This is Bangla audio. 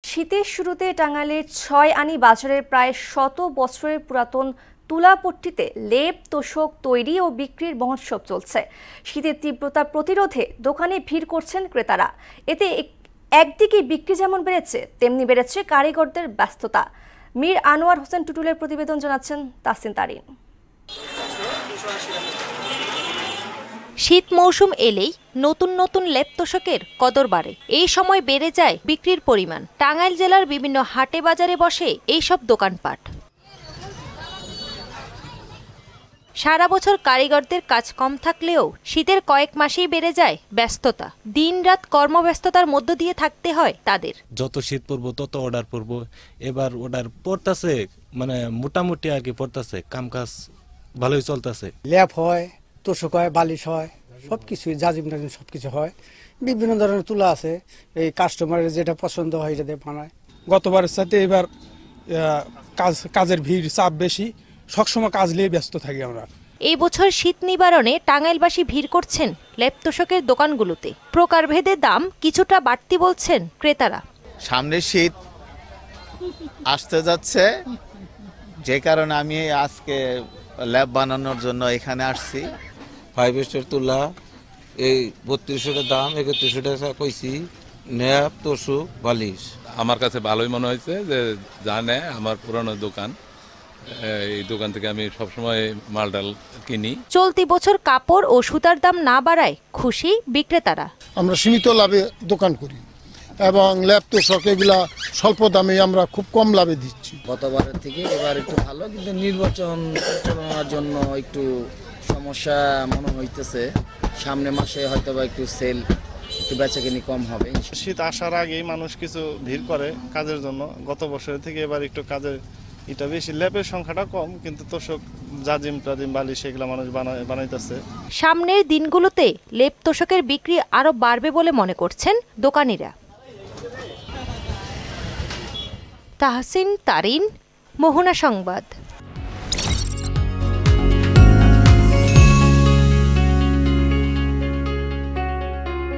শীতের শুরুতে টাঙ্গাইলের ৬ আনি বাজারের প্রায় ১০০ বছরের পুরাতন তুলাপট্টিতে লেপ তোশক তৈরি ও বিক্রির মহোৎসব চলছে। শীতের তীব্রতা প্রতিরোধে দোকানে ভিড় করছেন ক্রেতারা। এতে একদিকে বিক্রি যেমন বেড়েছে, তেমনি বেড়েছে কারিগরদের ব্যস্ততা। মীর আনোয়ার হোসেন টুটুলের প্রতিবেদন জানাচ্ছেন তাসিন তারিন। শীত মৌসুম এলেই নতুন নতুন লেপ তোশকের কদর বাড়ে। এই সময় বেড়ে যায় বিক্রির পরিমাণ। টাঙ্গাইল জেলার বিভিন্ন হাটে বাজারে বসে এইসব দোকানপাট। সারা বছর কারিগরদের কাজ কম থাকলেও শীতের কয়েক মাসেই বেড়ে যায় ব্যস্ততা। দিনরাত কর্মব্যস্ততার মধ্য দিয়ে থাকতে হয় তাদের। যত শীত পড়বো তত অর্ডার পড়বো। এবার অর্ডার পড়তেছে, মানে মোটামুটি আর কি পড়তেছে, কামকাজ ভালোই চলতেছে। ল্যাপ হয়, তোষক হয়, বালিশ হয়, সবকিছু জাজিম টাজিম সবকিছু হয়। বিভিন্ন ধরনের তুলা আছে, এই কাস্টমারের যেটা পছন্দ হয় এটা দিয়ে বানায়। গতবারের সাথে এবার কাজের ভিড় চাপ বেশি, সবসময় কাজ নিয়ে ব্যস্ত থাকি আমরা। এই বছর শীত নিবারণে টাঙ্গাইলবাসী ভিড় করছেন লেপ তোশকের দোকানগুলোতে। প্রকারভেদে দাম কিছুটা বাড়তি বলছেন ক্রেতারা। সামনে শীত আসতে যাচ্ছে, যে কারণে আমি আজকে ল্যাব বানানোর জন্য এখানে আসছি। 5 স্টার তুলা এই 3200 টাকা দাম, 3100 টাকা কইছি। ন্যাপ তোষক বালিশ আমার কাছে ভালোই মনে হয়েছে, যে জানে আমার পুরনো দোকান, এই দোকান থেকে আমি সবসময় মালডাল কিনি। চলতি বছর কাপড় ও সুতার দাম না বাড়ায় খুশি বিক্রেতারা। আমরা সীমিত লাভে দোকান করি এবং ল্যাপ তোষক এগুলা স্বল্প দামে আমরা খুব কম লাভে দিচ্ছি। গতবারের থেকে এবার একটু ভালো, কিন্তু নির্বাচন পরিচালনার জন্য একটু সমস্যা মনে হইতেছে। সামনে মাসে হয়তো বা একটু সেল, একটু বেচাকেনি কম হবে। শীত আসার আগেই মানুষ কিছু ভিড় করে কাজের জন্য। গত বছরের থেকে এবার একটু কাজের এটা বেশি। ল্যাপের সংখ্যাটা কম, কিন্তু তোষক জাজিম টাজিম বালিশ সেগুলো মানুষ বানাইতেছে। সামনের দিনগুলোতে লেপ তোশকের বিক্রি আরো বাড়বে বলে মনে করছেন দোকানিরা। তাহসিন তারিন, মোহনা সংবাদ।